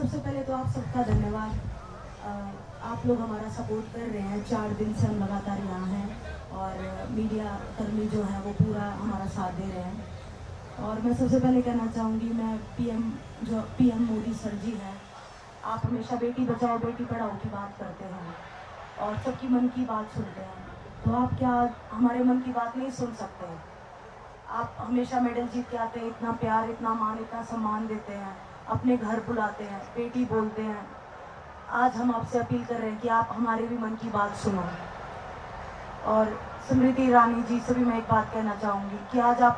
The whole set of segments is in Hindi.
सबसे पहले तो आप सबका धन्यवाद। आप लोग हमारा सपोर्ट कर रहे हैं। 4 दिन से हम लगातार यहाँ हैं और मीडिया कर्मी जो हैं वो पूरा हमारा साथ दे रहे हैं। और मैं सबसे पहले कहना चाहूँगी, मैं पीएम मोदी सर जी हैं, आप हमेशा बेटी बचाओ बेटी पढ़ाओ की बात करते हैं और सबकी मन की बात सुनते हैं। तो आप क्या हमारे मन की बात नहीं सुन सकते? आप हमेशा मेडल जीत के आते हैं, इतना प्यार, इतना मान, इतना सम्मान देते हैं, अपने घर बुलाते हैं, बेटी बोलते हैं। आज हम आपसे अपील कर रहे हैं कि आप हमारे भी मन की बात सुनो। और स्मृति ईरानी जी से भी मैं एक बात कहना चाहूँगी कि आज आप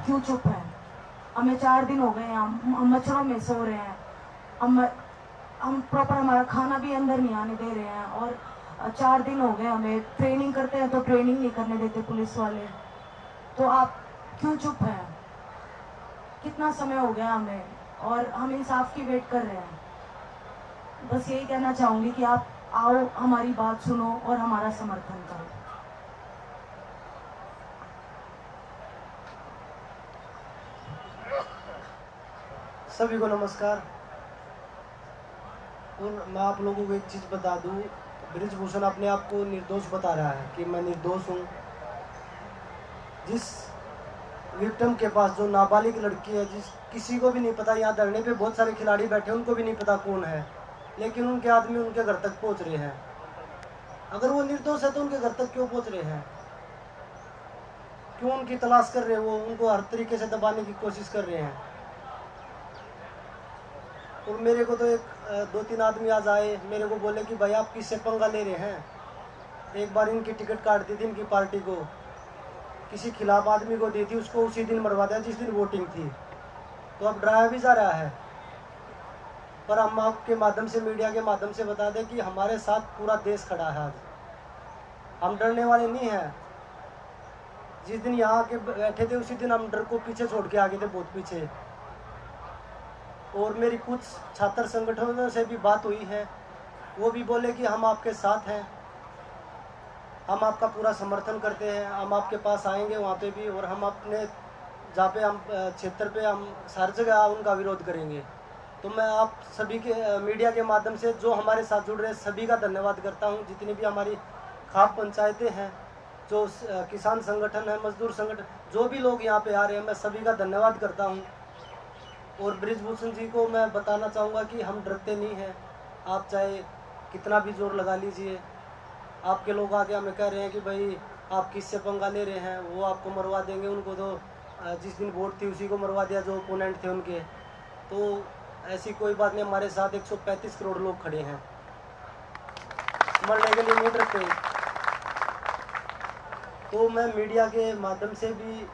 क्यों चुप हैं? हमें 4 दिन हो गए हैं, हम मच्छरों में सो रहे हैं, हम प्रॉपर हमारा खाना भी अंदर नहीं आने दे रहे हैं। और 4 दिन हो गए, हमें ट्रेनिंग करते हैं तो ट्रेनिंग नहीं करने देते पुलिस वाले। तो आप क्यों चुप हैं? कितना समय हो गया हमें, और हम इंसाफ की वेट कर रहे हैं। बस यही कहना चाहूँगी कि आप आओ, हमारी बात सुनो और हमारा समर्थन करो। सभी को नमस्कार। और मैं आप लोगों को एक चीज़ बता दूं, ब्रिजभूषण अपने आप को निर्दोष बता रहा है कि मैं निर्दोष हूं। जिस विक्टिम के पास जो नाबालिग लड़की है, जिस किसी को भी नहीं पता, यहाँ धरने पे बहुत सारे खिलाड़ी बैठे हैं, उनको भी नहीं पता कौन है, लेकिन उनके आदमी उनके घर तक पहुँच रहे हैं। अगर वो निर्दोष है तो उनके घर तक क्यों पहुँच रहे हैं? क्यों उनकी तलाश कर रहे हैं? वो उनको हर तरीके से दबाने की कोशिश कर रहे हैं। और मेरे को तो 2-3 आदमी आज आए, मेरे को बोले कि भाई आप किससे पंगा ले रहे हैं? एक बार इनकी टिकट काट दी थी, इनकी पार्टी को किसी खिलाफ आदमी को दी थी, उसको उसी दिन मरवा दिया जिस दिन वोटिंग थी। तो अब डराया भी जा रहा है। पर हम आपके माध्यम से, मीडिया के माध्यम से बता दें कि हमारे साथ पूरा देश खड़ा है। आज हम डरने वाले नहीं हैं। जिस दिन यहाँ आके बैठे थे उसी दिन हम डर को पीछे छोड़ के आ गए थे, बहुत पीछे। और मेरी कुछ छात्र संगठनों से भी बात हुई है, वो भी बोले कि हम आपके साथ हैं, हम आपका पूरा समर्थन करते हैं, हम आपके पास आएंगे वहाँ पे भी, और हम अपने जहाँ पे हम क्षेत्र पे हम हर जगह उनका विरोध करेंगे। तो मैं आप सभी के मीडिया के माध्यम से जो हमारे साथ जुड़ रहे हैं सभी का धन्यवाद करता हूँ। जितनी भी हमारी खाप पंचायतें हैं, जो किसान संगठन है, मजदूर संगठन, जो भी लोग यहाँ पे आ रहे हैं, मैं सभी का धन्यवाद करता हूँ। और ब्रिजभूषण जी को मैं बताना चाहूँगा कि हम डरते नहीं हैं। आप चाहे कितना भी जोर लगा लीजिए, आपके लोग आके हमें कह रहे हैं कि भाई आप किससे पंगा ले रहे हैं, वो आपको मरवा देंगे। उनको तो जिस दिन वोट थी उसी को मरवा दिया जो ओपोनेंट थे उनके। तो ऐसी कोई बात नहीं, हमारे साथ 135 करोड़ लोग खड़े हैं, मरने के लिए नहीं डरते। तो मैं मीडिया के माध्यम से भी,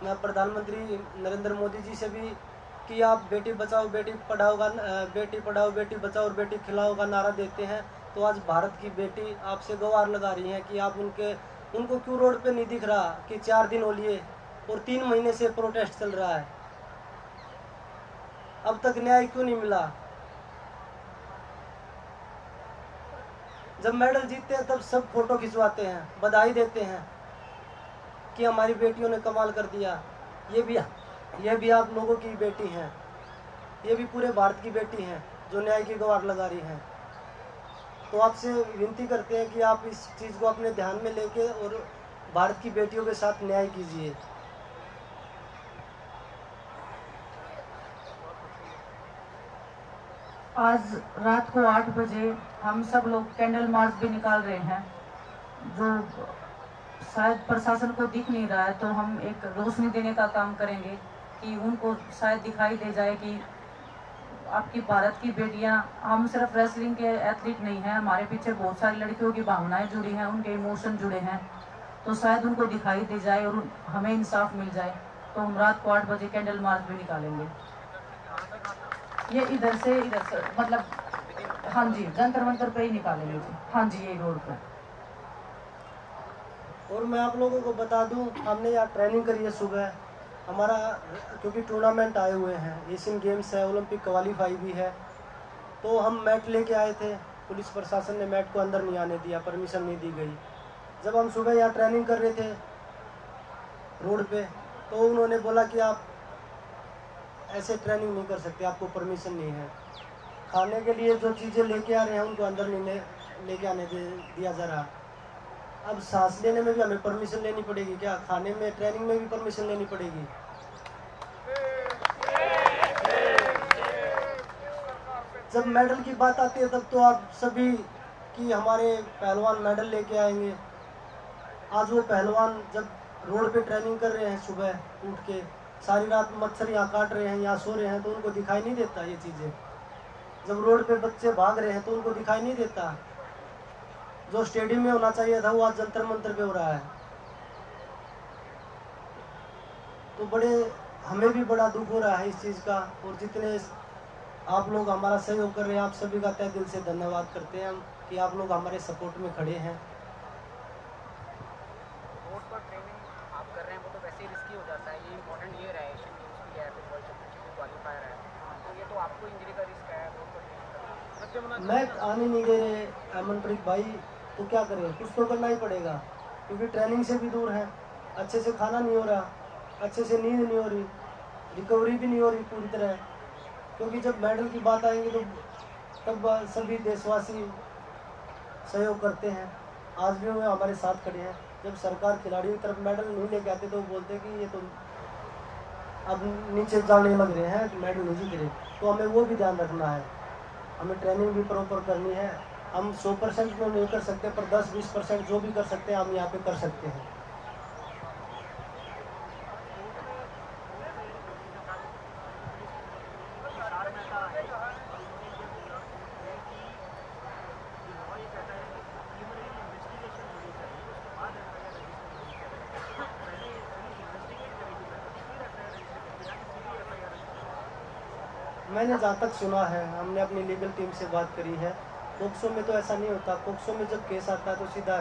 मैं प्रधानमंत्री नरेंद्र मोदी जी से भी, कि आप बेटी बचाओ बेटी पढ़ाओ का बेटी पढ़ाओ बेटी बचाओ और बेटी खिलाओ का नारा देते हैं, तो आज भारत की बेटी आपसे गुहार लगा रही है कि आप उनको क्यों रोड पे नहीं दिख रहा कि 4 दिन हो लिए और 3 महीने से प्रोटेस्ट चल रहा है, अब तक न्याय क्यों नहीं मिला? जब मेडल जीतते हैं तब सब फोटो खिंचवाते हैं, बधाई देते हैं कि हमारी बेटियों ने कमाल कर दिया। ये भी आप लोगों की बेटी हैं, ये भी पूरे भारत की बेटी हैं जो न्याय की गुहार लगा रही हैं। तो आपसे विनती करते हैं कि आप इस चीज़ को अपने ध्यान में लेके और भारत की बेटियों के साथ न्याय कीजिए। आज रात को 8 बजे हम सब लोग कैंडल मार्च भी निकाल रहे हैं, जो शायद प्रशासन को दिख नहीं रहा है, तो हम एक रोशनी देने का काम करेंगे कि उनको शायद दिखाई दे जाए कि आपकी भारत की बेटियां, हम सिर्फ रेसलिंग के एथलीट नहीं हैं, हमारे पीछे बहुत सारी लड़कियों की भावनाएं जुड़ी हैं, उनके इमोशन जुड़े हैं। तो शायद उनको दिखाई दे जाए और हमें इंसाफ मिल जाए। तो हम रात को 8 बजे कैंडल मार्च भी निकालेंगे। ये इधर से मतलब, हाँ जी, जंतर मंतर पे ही निकालेंगे जी। हाँ जी, यही रोड पर। और मैं आप लोगों को बता दूं, हमने यहाँ ट्रेनिंग करी है सुबह हमारा, क्योंकि टूर्नामेंट आए हुए हैं, एशियन गेम्स है, ओलंपिक क्वालिफाई भी है। तो हम मैट लेके आए थे, पुलिस प्रशासन ने मैट को अंदर नहीं आने दिया, परमिशन नहीं दी गई। जब हम सुबह यहाँ ट्रेनिंग कर रहे थे रोड पे, तो उन्होंने बोला कि आप ऐसे ट्रेनिंग नहीं कर सकते, आपको परमिशन नहीं है। खाने के लिए जो चीज़ें लेके आ रहे हैं उनको अंदर नहीं लेके आने दिया जा रहा। अब सांस लेने में भी हमें परमिशन लेनी पड़ेगी क्या? खाने में, ट्रेनिंग में भी परमिशन लेनी पड़ेगी। जब मेडल की बात आती है तब तो आप सभी कि हमारे पहलवान मेडल लेके आएंगे। आज वो पहलवान जब रोड पे ट्रेनिंग कर रहे हैं, सुबह उठ के सारी रात मच्छर यहाँ काट रहे हैं, यहाँ सो रहे हैं, तो उनको दिखाई नहीं देता ये चीज़ें। जब रोड पे बच्चे भाग रहे हैं तो उनको दिखाई नहीं देता। जो स्टेडियम में होना चाहिए था वो आज जंतर मंतर पे हो रहा है। तो हमें भी बड़ा दुख हो रहा है इस चीज़ का। और जितने आप लोग हमारा सहयोग कर रहे हैं, आप सभी का तहे दिल से धन्यवाद करते हैं हम कि आप लोग हमारे सपोर्ट में खड़े हैं। रोड पर ट्रेनिंग आप कर रहे हैं वो तो वैसे ही रिस्की हो जाता है। ये इंपॉर्टेंट ये रहा है, एशियन गेम्स भी है, फिर वर्ल्ड चैंपियनशिप भी क्वालिफायर है, तो ये तो आपको इंजरी का रिस्क है रोड पर ट्रेनिंग। मैच आने नहीं दे रहे अमनप्रीत भाई, तो क्या करें? कुछ तो करना ही पड़ेगा, क्योंकि ट्रेनिंग से भी दूर है, अच्छे से खाना नहीं हो रहा, अच्छे से नींद नहीं हो रही, रिकवरी भी नहीं हो रही पूरी तरह। क्योंकि जब मेडल की बात आएंगी तो तब सभी देशवासी सहयोग करते हैं। आज भी वो हमारे साथ खड़े हैं। जब सरकार खिलाड़ियों की तरफ मेडल नहीं लेके आते तो बोलते कि ये तो अब नीचे जाने लग रहे हैं, मेडल नहीं जीत रहे। तो हमें वो भी ध्यान रखना है, हमें ट्रेनिंग भी प्रॉपर करनी है। हम 100% में नहीं कर सकते, पर 10-20% जो भी कर सकते हैं हम यहाँ पे कर सकते हैं। मैंने जहाँ तक सुना है, हमने अपनी लीगल टीम से बात करी है, पोक्सो में तो ऐसा नहीं होता। पोक्सो में जब केस आता है तो सीधा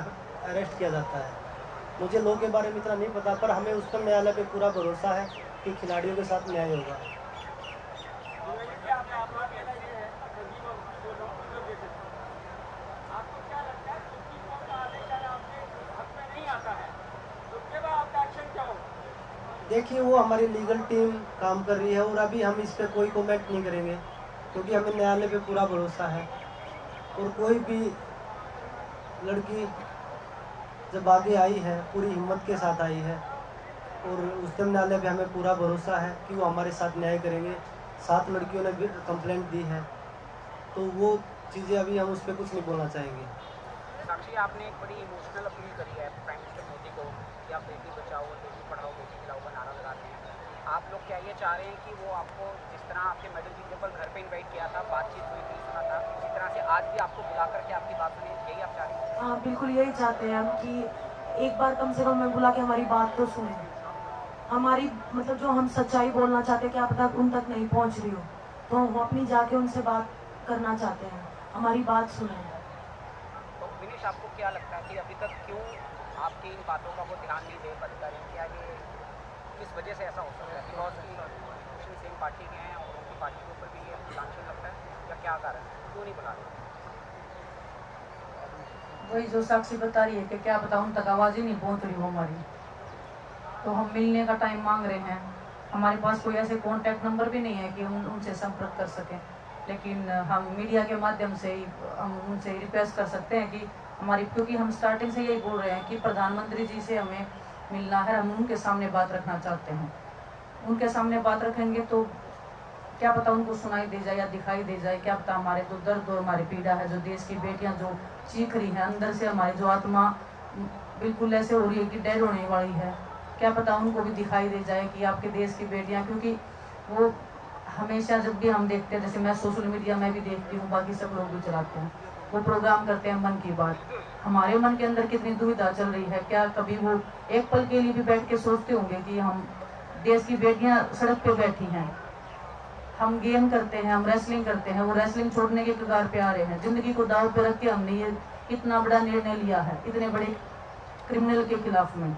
अरेस्ट किया जाता है। मुझे लॉ के बारे में इतना नहीं पता, पर हमें उच्चतम न्यायालय पे पूरा भरोसा है कि खिलाड़ियों के साथ न्याय होगा। देखिए, वो हमारी लीगल टीम काम कर रही है और अभी हम इस पर कोई कमेंट नहीं करेंगे, क्योंकि हमें न्यायालय पे पूरा भरोसा है। और कोई भी लड़की जब आगे आई है, पूरी हिम्मत के साथ आई है, और उच्चतम न्यायालय पे हमें पूरा भरोसा है कि वो हमारे साथ न्याय करेंगे। 7 लड़कियों ने भी कंप्लेंट दी है, तो वो चीज़ें अभी हम उस पर कुछ नहीं बोलना चाहेंगे। साक्षी, आपने एक बड़ी इमोशनल अपील करी है प्राइम मिनिस्टर मोदी को कि आप बेटी बचाओ और बेटी पढ़ाओ बेटी खिलाओ का नारा लगाते हैं। आप लोग क्या ये चाह रहे हैं कि वो आपको जिस तरह आपके मेडल जीतने पर घर पे इनवाइट किया था, बातचीत हुई थी, सुना था, उसी तरह से आज भी आपको बुला करके आपकी बात सुनी, यही आप चाह रहे हैं? हाँ, बिल्कुल यही चाहते हैं हम कि एक बार कम से कम मैं बुला के हमारी बात तो सुने। हमारी मतलब जो हम सच्चाई बोलना चाहते हैं, क्या पता उन तक नहीं पहुंच रही हो, तो हम अपनी जाके उनसे बात करना चाहते हैं, हमारी बात सुने। तो विनेश, आपको क्या लगता है कि अभी तक क्यों आपकी इन बातों का वो ध्यान नहीं दे पाता है? क्या ये किस वजह से ऐसा हो सकता है? बिकॉज की सेम पार्टी के हैं और उनकी पार्टी के ऊपर भी ये टेंशन लगता है, या क्या कारण है, क्यों नहीं बुला रहे? वही जो साक्षी बता रही है कि क्या पता उन तक आवाज़ ही नहीं पहुंच रही हो हमारी, तो हम मिलने का टाइम मांग रहे हैं। हमारे पास कोई ऐसे कॉन्टैक्ट नंबर भी नहीं है कि हम उनसे संपर्क कर सकें, लेकिन हम मीडिया के माध्यम से ही हम उनसे रिक्वेस्ट कर सकते हैं कि हमारी, क्योंकि हम स्टार्टिंग से यही बोल रहे हैं कि प्रधानमंत्री जी से हमें मिलना है, हम उनके सामने बात रखना चाहते हैं। उनके सामने बात रखेंगे तो क्या पता उनको सुनाई दे जाए या दिखाई दे जाए, क्या पता हमारे जो दर्द और हमारी पीड़ा है, जो देश की बेटियां जो चीख रही हैं अंदर से, हमारी जो आत्मा बिल्कुल ऐसे हो रही है कि डेड होने वाली है, क्या पता उनको भी दिखाई दे जाए कि आपके देश की बेटियां, क्योंकि वो हमेशा जब भी हम देखते हैं, जैसे मैं सोशल मीडिया में भी देखती हूँ, बाकी सब लोग भी चलाते हैं, वो प्रोग्राम करते हैं मन की बात, हमारे मन के अंदर कितनी दुविधा चल रही है। क्या कभी वो एक पल के लिए भी बैठ के सोचते होंगे कि हम देश की बेटियां सड़क पे बैठी हैं, हम गेम करते हैं, हम रेसलिंग करते हैं, वो रेसलिंग छोड़ने के कगार पे आ रहे हैं, जिंदगी को दाव पे रख के हमने ये इतना बड़ा निर्णय लिया है इतने बड़े क्रिमिनल के खिलाफ में,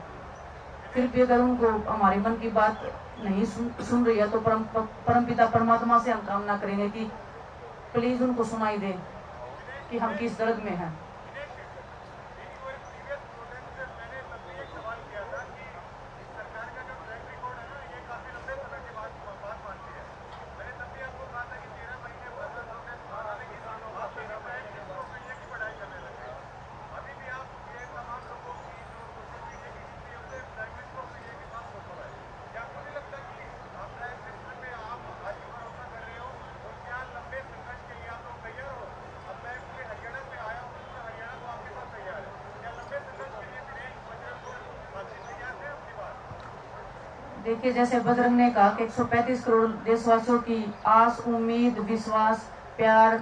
फिर भी अगर उनको हमारे मन की बात नहीं सुन रही है तो परमपिता परमात्मा से हम कामना करेंगे कि प्लीज उनको सुनाई दे कि हम किस दर्द में हैं। देखिए, जैसे बजरंग ने कहा कि 135 करोड़ देशवासियों की आस, उम्मीद, विश्वास, प्यार,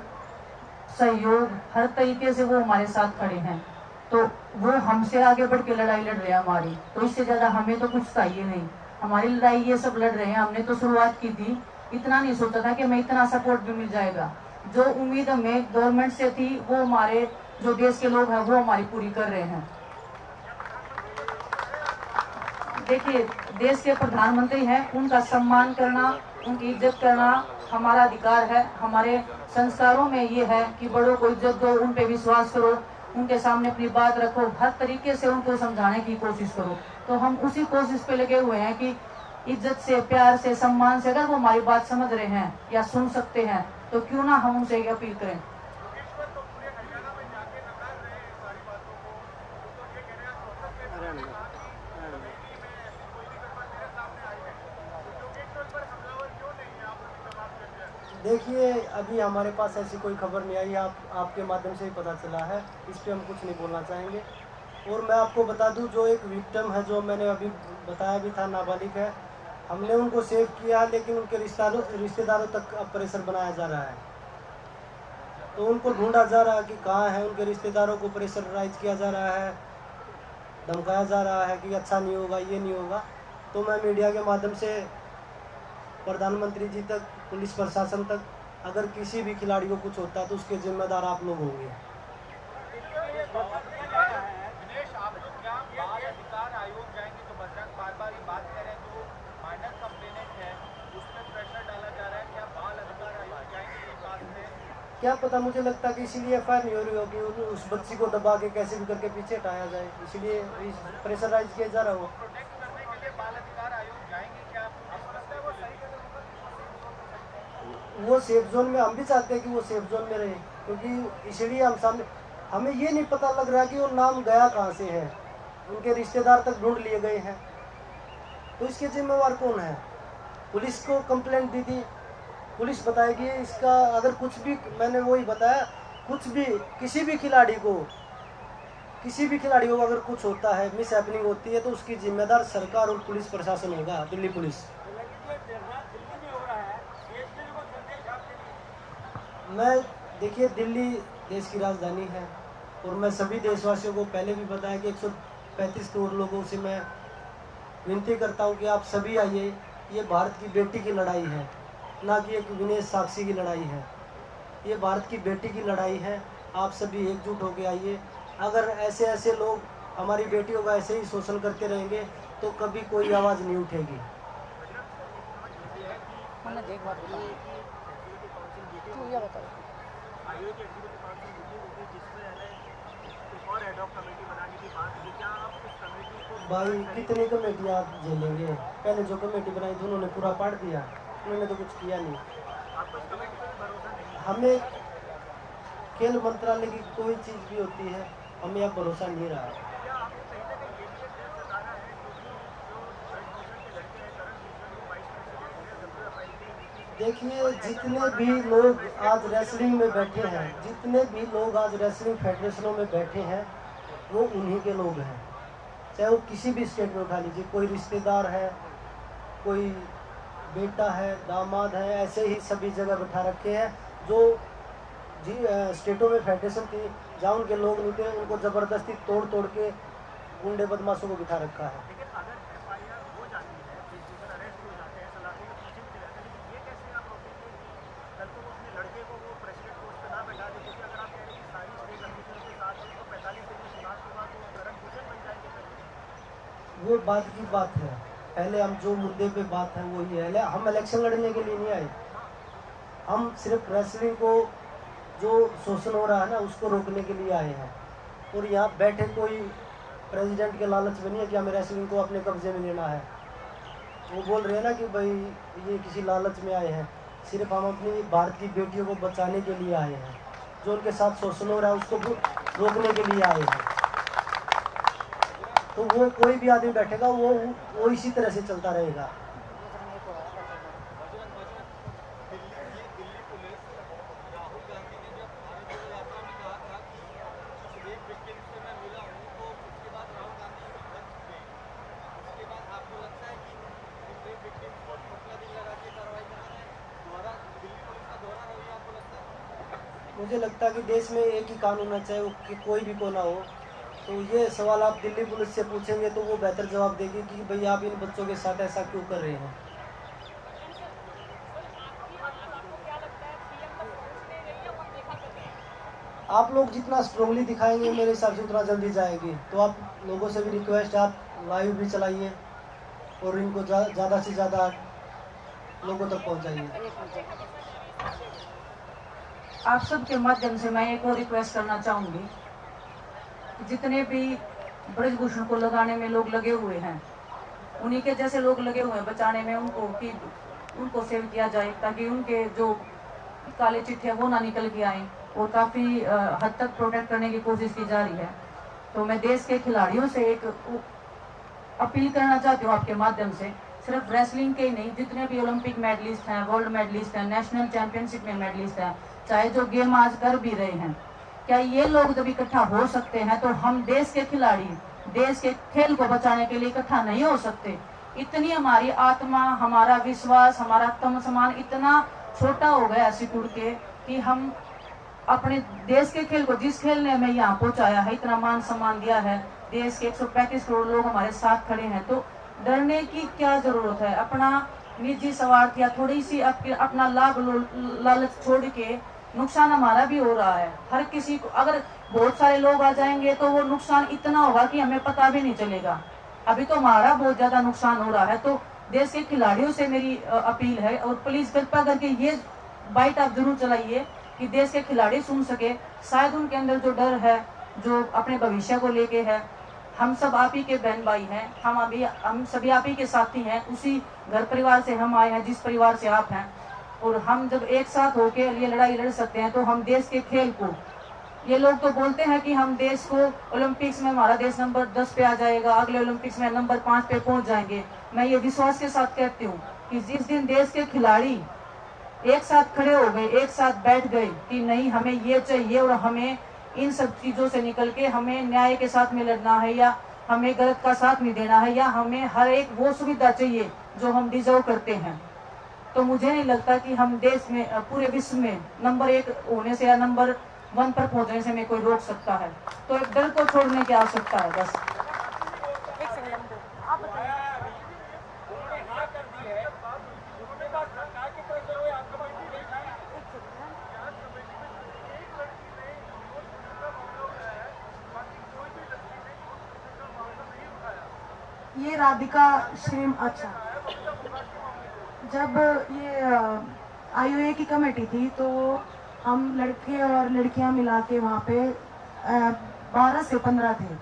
सहयोग, हर तरीके से वो हमारे साथ खड़े हैं। तो वो हमसे आगे बढ़ के लड़ाई लड़ रहे हैं हमारी, तो इससे ज्यादा हमें तो कुछ चाहिए नहीं। हमारी लड़ाई ये सब लड़ रहे हैं। हमने तो शुरुआत की थी, इतना नहीं सोचा था कि हमें इतना सपोर्ट भी मिल जाएगा। जो उम्मीद हमें गवर्नमेंट से थी वो हमारे जो देश के लोग हैं वो हमारी पूरी कर रहे हैं। देखिए, देश के प्रधानमंत्री हैं, उनका सम्मान करना, उनकी इज्जत करना हमारा अधिकार है। हमारे संस्कारों में ये है कि बड़ों को इज्जत दो, उन पे विश्वास करो, उनके सामने अपनी बात रखो, हर तरीके से उनको समझाने की कोशिश करो। तो हम उसी कोशिश पे लगे हुए हैं कि इज्जत से, प्यार से, सम्मान से अगर वो हमारी बात समझ रहे हैं या सुन सकते हैं तो क्यों ना हम उनसे अपील करें। देखिए, अभी हमारे पास ऐसी कोई खबर नहीं आई, आपके माध्यम से ही पता चला है, इस पे हम कुछ नहीं बोलना चाहेंगे। और मैं आपको बता दूं, जो एक विक्टिम है, जो मैंने अभी बताया भी था, नाबालिग है, हमने उनको सेव किया, लेकिन उनके रिश्तेदारों तक अब प्रेशर बनाया जा रहा है। तो उनको ढूंढा जा रहा है कि कहाँ है, उनके रिश्तेदारों को प्रेशराइज किया जा रहा है, धमकाया जा रहा है कि अच्छा नहीं होगा, ये नहीं होगा। तो मैं मीडिया के माध्यम से प्रधानमंत्री जी तक, पुलिस प्रशासन तक, अगर किसी भी खिलाड़ी को कुछ होता है तो उसके जिम्मेदार आप लोग होंगे। क्या पता, मुझे लगता है कि इसीलिए एफआईआर नहीं हो रही होगी, उस बच्ची को दबा के कैसे भी करके पीछे हटाया जाए, इसलिए प्रेशराइज किया जा रहा हो। वो सेफ जोन में, हम भी चाहते हैं कि वो सेफ जोन में रहे, क्योंकि इसलिए हम सामने, हमें ये नहीं पता लग रहा कि वो नाम गया कहाँ से है, उनके रिश्तेदार तक ढूंढ लिए गए हैं, तो इसके जिम्मेवार कौन है? पुलिस को कंप्लेंट दी थी, पुलिस बताएगी इसका। अगर कुछ भी, मैंने वही बताया, कुछ भी किसी भी खिलाड़ी को अगर कुछ होता है, मिस हैपनिंग होती है, तो उसकी जिम्मेदार सरकार और पुलिस प्रशासन होगा, दिल्ली पुलिस। मैं, देखिए, दिल्ली देश की राजधानी है, और मैं सभी देशवासियों को पहले भी बताया कि 135 करोड़ लोगों से मैं विनती करता हूं कि आप सभी आइए। ये भारत की बेटी की लड़ाई है, ना कि एक विनेश साक्षी की लड़ाई है। ये भारत की बेटी की लड़ाई है। आप सभी एकजुट होकर आइए। अगर ऐसे लोग हमारी बेटियों का ऐसे ही शोषण करते रहेंगे तो कभी कोई आवाज़ नहीं उठेगी। भाई, कितनी कमेटी आप झेलेंगे? पहले जो कमेटी बनाई थी उन्होंने पूरा पाड़ दिया, उन्होंने तो कुछ किया नहीं। हमें खेल मंत्रालय की कोई चीज़ भी होती है, हमें अब भरोसा नहीं रहा। देखिए, जितने भी लोग आज रेसलिंग में बैठे हैं, जितने भी लोग आज रेसलिंग फेडरेशनों में बैठे हैं, वो उन्हीं के लोग हैं। चाहे वो किसी भी स्टेट में उठा लीजिए, कोई रिश्तेदार है, कोई बेटा है, दामाद है, ऐसे ही सभी जगह बैठा रखे हैं। जो स्टेटों में फेडरेशन थी, जहाँ उनके लोग नहीं थे, उनको ज़बरदस्ती तोड़ के गुंडे बदमाशों को बिठा रखा है। वो बात की बात है, पहले हम जो मुद्दे पे बात है वही है। हम इलेक्शन लड़ने के लिए नहीं आए, हम सिर्फ रेसलिंग को, जो शोषण हो रहा है ना, उसको रोकने के लिए आए हैं। और यहाँ बैठे कोई प्रेसिडेंट के लालच में नहीं है कि हमें रेसलिंग को अपने कब्जे में लेना है। वो बोल रहे हैं ना कि भाई ये किसी लालच में आए हैं। सिर्फ हम अपनी भारत की बेटियों को बचाने के लिए आए हैं, जो उनके साथ शोषण हो रहा है उसको रोकने के लिए आए हैं। तो वो कोई भी आदमी बैठेगा वो इसी तरह से चलता रहेगा। मुझे लगता है कि देश में एक ही कानून होना चाहिए, वो कि कोई भी को ना हो। तो ये सवाल आप दिल्ली पुलिस से पूछेंगे तो वो बेहतर जवाब देगी कि भाई आप इन बच्चों के साथ ऐसा क्यों कर रहे हैं। आप लोग जितना स्ट्रांगली दिखाएंगे मेरे हिसाब से उतना जल्दी जाएगी। तो आप लोगों से भी रिक्वेस्ट है, आप लाइव भी चलाइए और इनको ज़्यादा से ज़्यादा लोगों तक पहुंचाइए। आप सबके माध्यम से मैं एक और रिक्वेस्ट करना चाहूँगी, जितने भी ब्रजभूषण को लगाने में लोग लगे हुए हैं, उन्हीं के जैसे लोग लगे हुए हैं बचाने में उनको, कि उनको सेव किया जाए ताकि उनके जो काले चिट्ठे वो ना निकल के आए, और काफ़ी हद तक प्रोटेक्ट करने की कोशिश की जा रही है। तो मैं देश के खिलाड़ियों से एक अपील करना चाहती हूँ आपके माध्यम से, सिर्फ रेसलिंग के ही नहीं, जितने भी ओलंपिक मेडलिस्ट हैं, वर्ल्ड मेडलिस्ट हैं, नेशनल चैंपियनशिप में मेडलिस्ट हैं, चाहे जो गेम आज कर भी रहे हैं, क्या ये लोग जब इकट्ठा हो सकते हैं तो हम देश के खिलाड़ी देश के खेल को बचाने के लिए इकट्ठा नहीं हो सकते? इतनी हमारी आत्मा, हमारा विश्वास, हमारा तम समान इतना छोटा हो गया सिकुड़ के कि हम अपने देश के खेल को, जिस खेल ने हमें यहाँ पहुंचाया है, इतना मान सम्मान दिया है, देश के 135 करोड़ लोग हमारे साथ खड़े हैं, तो डरने की क्या जरूरत है? अपना निजी स्वार्थ या थोड़ी सी अपना लाभ लालच छोड़ के नुकसान हमारा भी हो रहा है। हर किसी को, अगर बहुत सारे लोग आ जाएंगे तो वो नुकसान इतना होगा कि हमें पता भी नहीं चलेगा। अभी तो हमारा बहुत ज्यादा नुकसान हो रहा है। तो देश के खिलाड़ियों से मेरी अपील है, और प्लीज कृपा करके ये बाइट आप जरूर चलाइए कि देश के खिलाड़ी सुन सके। शायद उनके अंदर जो डर है, जो अपने भविष्य को लेके है, हम सब आप ही के बहन भाई हैं, हम सभी आप ही के साथी हैं, उसी घर परिवार से हम आए हैं जिस परिवार से आप हैं, और हम जब एक साथ होकर ये लड़ाई लड़ सकते हैं तो हम देश के खेल को, ये लोग तो बोलते हैं कि हम देश को ओलंपिक्स में हमारा देश नंबर 10 पे आ जाएगा, अगले ओलंपिक्स में नंबर 5 पे पहुंच जाएंगे। मैं ये विश्वास के साथ कहती हूँ कि जिस दिन देश के खिलाड़ी एक साथ खड़े हो गए, एक साथ बैठ गए कि नहीं हमें ये चाहिए और हमें इन सब चीजों से निकल के हमें न्याय के साथ में लड़ना है, या हमें गलत का साथ नहीं देना है, या हमें हर एक वो सुविधा चाहिए जो हम डिजर्व करते हैं, तो मुझे नहीं लगता कि हम देश में, पूरे विश्व में नंबर 1 होने से या नंबर 1 पर पहुंचने से हमें कोई रोक सकता है। तो एक डर को छोड़ने की आवश्यकता है बस। ये राधिका श्रीम, अच्छा, जब ये आईओए की कमेटी थी तो हम लड़के और लड़कियां मिला के वहाँ पे 12 से 15 थे,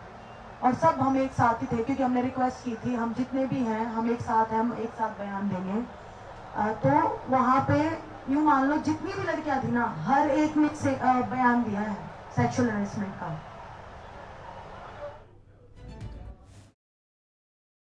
और सब हम एक साथ ही थे क्योंकि हमने रिक्वेस्ट की थी हम जितने भी हैं हम एक साथ हैं, हम एक साथ बयान देंगे। तो वहाँ पे यूँ मान लो जितनी भी लड़कियां थी ना, हर एक ने से बयान दिया है सेक्सुअल हरेसमेंट का।